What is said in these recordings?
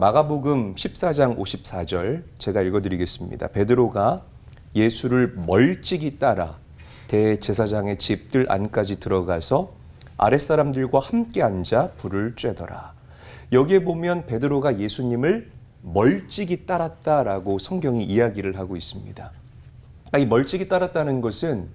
마가복음 14장 54절 제가 읽어드리겠습니다. 베드로가 예수를 멀찍이 따라 대제사장의 집들 안까지 들어가서 아랫사람들과 함께 앉아 불을 쬐더라. 여기에 보면 베드로가 예수님을 멀찍이 따랐다라고 성경이 이야기를 하고 있습니다. 이 멀찍이 따랐다는 것은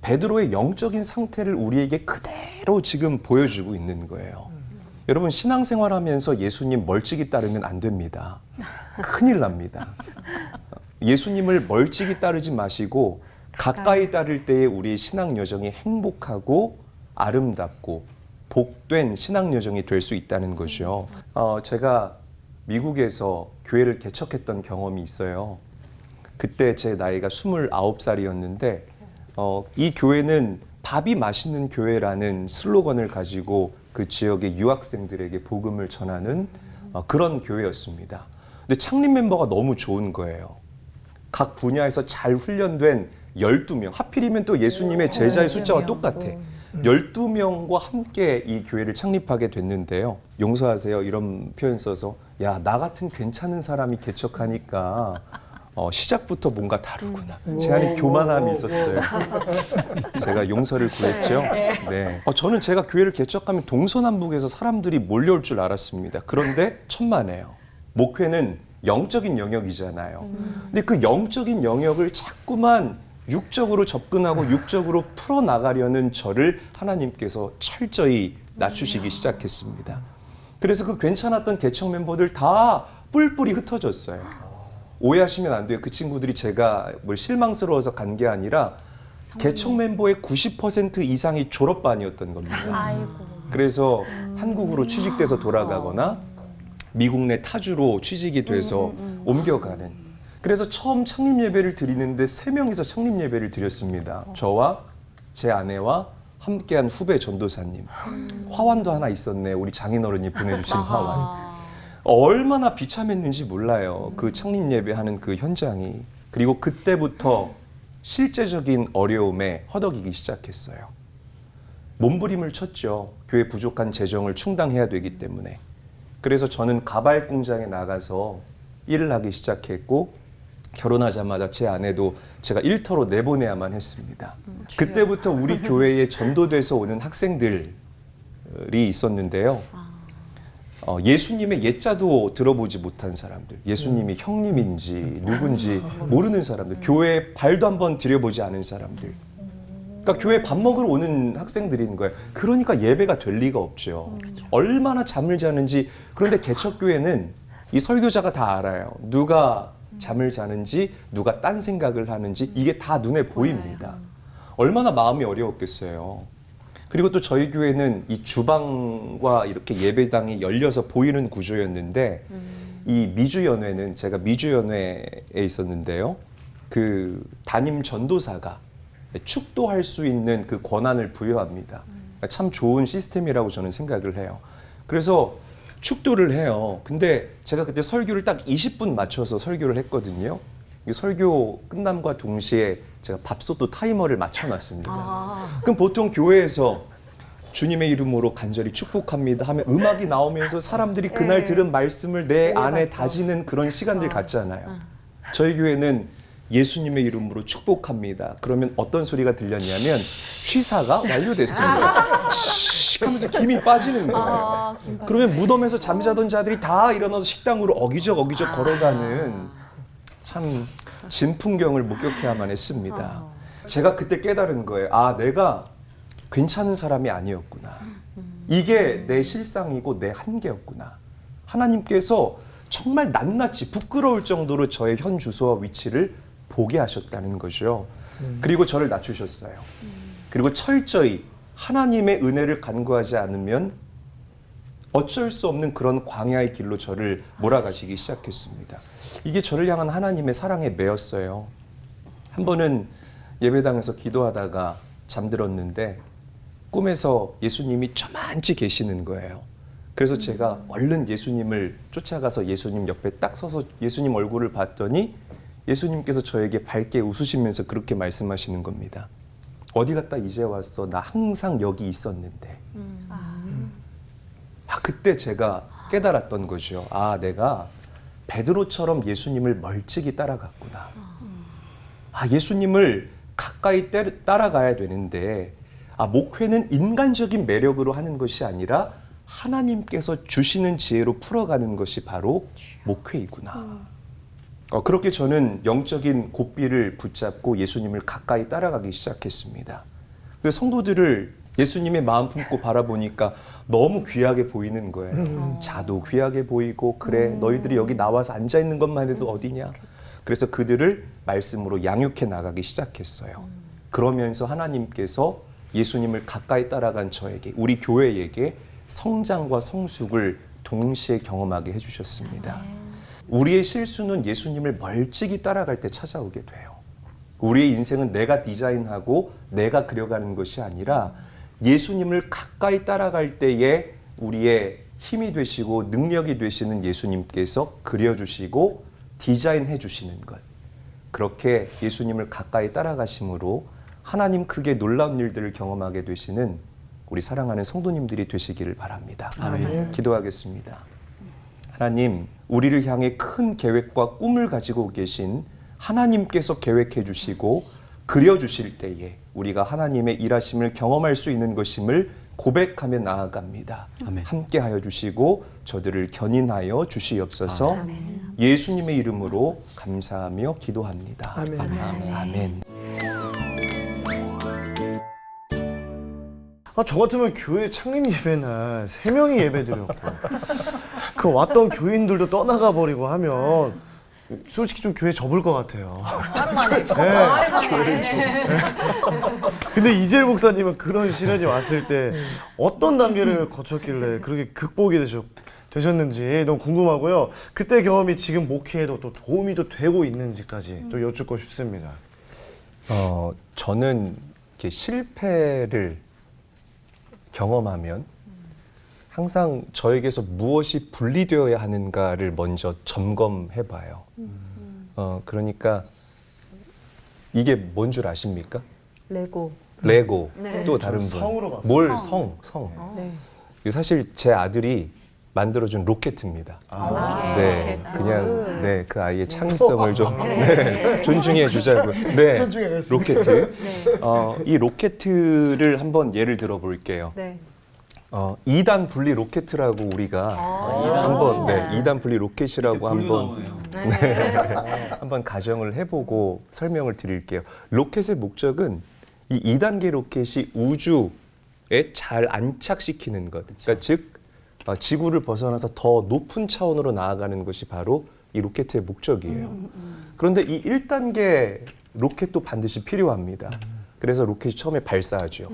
베드로의 영적인 상태를 우리에게 그대로 지금 보여주고 있는 거예요. 여러분, 신앙생활하면서 예수님 멀찍이 따르면 안 됩니다. 큰일 납니다. 예수님을 멀찍이 따르지 마시고 가까이 따를 때에 우리의 신앙 여정이 행복하고 아름답고 복된 신앙 여정이 될 수 있다는 거죠. 제가 미국에서 교회를 개척했던 경험이 있어요. 그때 제 나이가 29살이었는데 이 교회는 밥이 맛있는 교회라는 슬로건을 가지고 그 지역의 유학생들에게 복음을 전하는 그런 교회였습니다. 근데 창립 멤버가 너무 좋은 거예요. 각 분야에서 잘 훈련된 12명, 하필이면 또 예수님의 제자의 숫자와 똑같아. 12명과 함께 이 교회를 창립하게 됐는데요. 용서하세요, 이런 표현 써서. 야, 나 같은 괜찮은 사람이 개척하니까 시작부터 뭔가 다르구나. 제 안에 교만함이 있었어요. 제가 용서를 구했죠. 네. 저는 제가 교회를 개척하면 동서남북에서 사람들이 몰려올 줄 알았습니다. 그런데 천만에요. 목회는 영적인 영역이잖아요. 근데 그 영적인 영역을 자꾸만 육적으로 접근하고 육적으로 풀어나가려는 저를 하나님께서 철저히 낮추시기 시작했습니다. 그래서 그 괜찮았던 개척 멤버들 다 뿔뿔이 흩어졌어요. 오해하시면 안 돼요. 그 친구들이 제가 뭘 실망스러워서 간 게 아니라 개척 멤버의 90% 이상이 졸업반이었던 겁니다. 아이고. 그래서 한국으로 취직돼서 돌아가거나 미국 내 타주로 취직이 돼서 옮겨가는. 그래서 처음 창립 예배를 드리는데 3명이서 창립 예배를 드렸습니다. 저와 제 아내와 함께한 후배 전도사님. 화환도 하나 있었네. 우리 장인어른이 보내주신 화환. 얼마나 비참했는지 몰라요. 그 창립 예배하는 그 현장이. 그리고 그때부터 실제적인 어려움에 허덕이기 시작했어요. 몸부림을 쳤죠. 교회 부족한 재정을 충당해야 되기 때문에. 그래서 저는 가발 공장에 나가서 일을 하기 시작했고, 결혼하자마자 제 아내도 제가 일터로 내보내야만 했습니다. 그때부터 우리 교회에 전도돼서 오는 학생들이 있었는데요. 예수님의 옛자도 들어보지 못한 사람들, 예수님이 형님인지 누군지 모르는 사람들, 교회에 발도 한번 들여보지 않은 사람들. 그러니까 교회 밥 먹으러 오는 학생들인 거예요. 그러니까 예배가 될 리가 없죠. 얼마나 잠을 자는지. 그런데 개척교회는 이 설교자가 다 알아요. 누가 잠을 자는지, 누가 딴 생각을 하는지, 이게 다 눈에 보입니다. 얼마나 마음이 어려웠겠어요. 그리고 또 저희 교회는 이 주방과 이렇게 예배당이 열려서 보이는 구조였는데, 이 미주연회는 제가 미주연회에 있었는데요. 그 담임 전도사가 축도할 수 있는 그 권한을 부여합니다. 참 좋은 시스템이라고 저는 생각을 해요. 그래서 축도를 해요. 근데 제가 그때 설교를 딱 20분 맞춰서 설교를 했거든요. 설교 끝남과 동시에 제가 밥솥도 타이머를 맞춰놨습니다. 그럼 보통 교회에서 주님의 이름으로 간절히 축복합니다 하면 음악이 나오면서 사람들이 그날 들은 말씀을 내 안에 다지는 그런 시간들 같잖아요. 저희 교회는 예수님의 이름으로 축복합니다. 그러면 어떤 소리가 들렸냐면 취사가 완료됐습니다. 씩 하면서 김이 빠지는 거예요. 그러면 무덤에서 잠자던 자들이 다 일어나서 식당으로 어기적 걸어가는 참 진풍경을 목격해야만 했습니다. 제가 그때 깨달은 거예요. 아, 내가 괜찮은 사람이 아니었구나. 이게 내 실상이고 내 한계였구나. 하나님께서 정말 낱낱이 부끄러울 정도로 저의 현 주소와 위치를 보게 하셨다는 거죠. 그리고 저를 낮추셨어요. 그리고 철저히 하나님의 은혜를 간구하지 않으면 어쩔 수 없는 그런 광야의 길로 저를 몰아가시기 시작했습니다. 이게 저를 향한 하나님의 사랑에 매였어요. 한 번은 예배당에서 기도하다가 잠들었는데 꿈에서 예수님이 저만치 계시는 거예요. 그래서 제가 얼른 예수님을 쫓아가서 예수님 옆에 딱 서서 예수님 얼굴을 봤더니 예수님께서 저에게 밝게 웃으시면서 그렇게 말씀하시는 겁니다. 어디 갔다 이제 왔어? 나 항상 여기 있었는데. 그때 제가 깨달았던 거죠. 아, 내가 베드로처럼 예수님을 멀찍이 따라갔구나. 아, 예수님을 가까이 따라가야 되는데, 아, 목회는 인간적인 매력으로 하는 것이 아니라 하나님께서 주시는 지혜로 풀어가는 것이 바로 목회이구나. 그렇게 저는 영적인 고삐를 붙잡고 예수님을 가까이 따라가기 시작했습니다. 그 성도들을 예수님의 마음 품고 바라보니까 너무 귀하게 보이는 거예요. 자도 귀하게 보이고, 그래 너희들이 여기 나와서 앉아있는 것만 해도 어디냐. 그래서 그들을 말씀으로 양육해 나가기 시작했어요. 그러면서 하나님께서 예수님을 가까이 따라간 저에게, 우리 교회에게 성장과 성숙을 동시에 경험하게 해주셨습니다. 우리의 실수는 예수님을 멀찍이 따라갈 때 찾아오게 돼요. 우리의 인생은 내가 디자인하고 내가 그려가는 것이 아니라 예수님을 가까이 따라갈 때에 우리의 힘이 되시고 능력이 되시는 예수님께서 그려주시고 디자인해 주시는 것. 그렇게 예수님을 가까이 따라가심으로 하나님 크게 놀라운 일들을 경험하게 되시는 우리 사랑하는 성도님들이 되시기를 바랍니다. 아멘. 기도하겠습니다. 하나님, 우리를 향해 큰 계획과 꿈을 가지고 계신 하나님께서 계획해 주시고 그려 주실 때에 우리가 하나님의 일하심을 경험할 수 있는 것임을 고백하며 나아갑니다. 아멘. 함께하여 주시고 저들을 견인하여 주시옵소서. 아멘. 예수님의 이름으로 감사하며 기도합니다. 아멘. 아멘. 아멘. 저 같으면 교회 창립 예배는 3명이 예배드렸고 그 왔던 교인들도 떠나가 버리고 하면 솔직히 좀 교회 접을 것 같아요. 하루 만에. 교회를 접. 근데 이재일 목사님은 그런 시련이 왔을 때 어떤 단계를 거쳤길래 그렇게 극복이 되셨는지 너무 궁금하고요. 그때 경험이 지금 목회에도 또 도움이 또 되고 있는지까지 또 여쭙고 싶습니다. 저는 이렇게 실패를 경험하면 항상 저에게서 무엇이 분리되어야 하는가를 먼저 점검해 봐요. 그러니까 이게 뭔 줄 아십니까? 레고. 네. 또 다른 분. 성으로 봤어요. 뭘 성. 네. 이거 사실 제 아들이 만들어준 로켓입니다. 네, 그냥 네, 그 아이의 창의성을 좀 존중해 주자고. 네, 로켓. 이 로켓을 한번 예를 들어 볼게요. 네. 2단 분리 로켓이라고 우리가 한번 2단 분리 로켓이라고 한번 가정을 해보고 설명을 드릴게요. 로켓의 목적은 이 2단계 로켓이 우주에 잘 안착시키는 것. 그러니까 즉 지구를 벗어나서 더 높은 차원으로 나아가는 것이 바로 이 로켓의 목적이에요. 그런데 이 1단계 로켓도 반드시 필요합니다. 그래서 로켓이 처음에 발사하죠.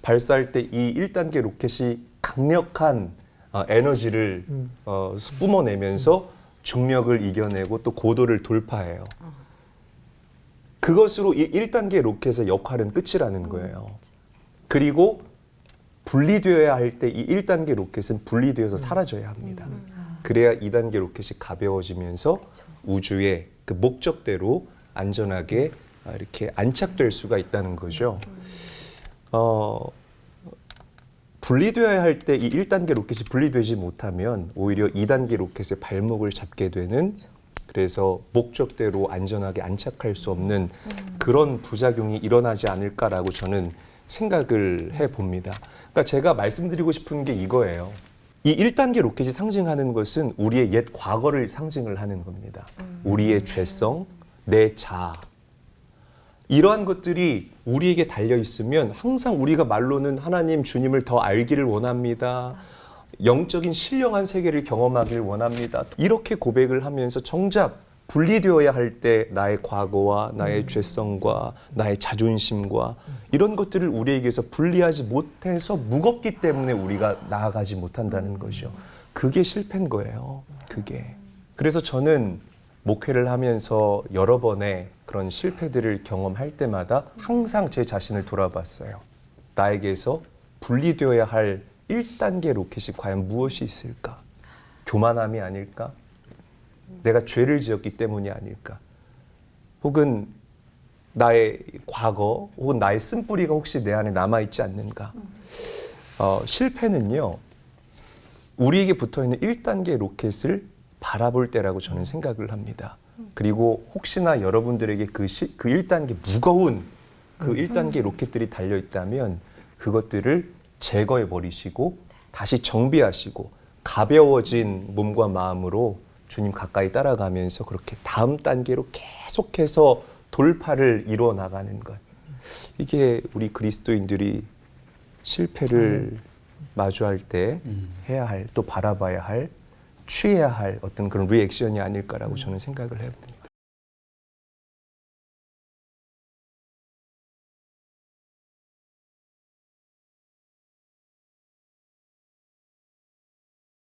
발사할 때 이 1단계 로켓이 강력한 에너지를 뿜어내면서 중력을 이겨내고 또 고도를 돌파해요. 그것으로 이 1단계 로켓의 역할은 끝이라는 거예요. 그리고 분리되어야 할 때 이 1단계 로켓은 분리되어서 사라져야 합니다. 그래야 2단계 로켓이 가벼워지면서 우주의 그 목적대로 안전하게 이렇게 안착될 수가 있다는 거죠. 분리되어야 할 때 이 1단계 로켓이 분리되지 못하면 오히려 2단계 로켓의 발목을 잡게 되는, 그래서 목적대로 안전하게 안착할 수 없는 그런 부작용이 일어나지 않을까라고 저는 생각을 해봅니다. 그러니까 제가 말씀드리고 싶은 게 이거예요. 이 1단계 로켓이 상징하는 것은 우리의 옛 과거를 상징을 하는 겁니다. 우리의 죄성, 내 자아. 이러한 것들이 우리에게 달려 있으면 항상 우리가 말로는 하나님, 주님을 더 알기를 원합니다. 영적인 신령한 세계를 경험하기를 원합니다. 이렇게 고백을 하면서 정작 분리되어야 할 때 나의 과거와 나의 죄성과 나의 자존심과 이런 것들을 우리에게서 분리하지 못해서 무겁기 때문에 우리가 나아가지 못한다는 거죠. 그게 실패인 거예요. 그게. 그래서 저는 목회를 하면서 여러 번의 그런 실패들을 경험할 때마다 항상 제 자신을 돌아봤어요. 나에게서 분리되어야 할 1단계 로켓이 과연 무엇이 있을까? 교만함이 아닐까? 내가 죄를 지었기 때문이 아닐까? 혹은 나의 과거, 혹은 나의 쓴뿌리가 혹시 내 안에 남아있지 않는가? 실패는요, 우리에게 붙어있는 1단계 로켓을 바라볼 때라고 저는 생각을 합니다. 그리고 혹시나 여러분들에게 그 1단계 무거운 그 1단계 로켓들이 달려있다면 그것들을 제거해 버리시고 다시 정비하시고 가벼워진 몸과 마음으로 주님 가까이 따라가면서 그렇게 다음 단계로 계속해서 돌파를 이루어 나가는 것. 이게 우리 그리스도인들이 실패를 마주할 때 해야 할, 또 바라봐야 할, 취해야 할 어떤 그런 리액션이 아닐까라고 저는 생각을 해봅니다.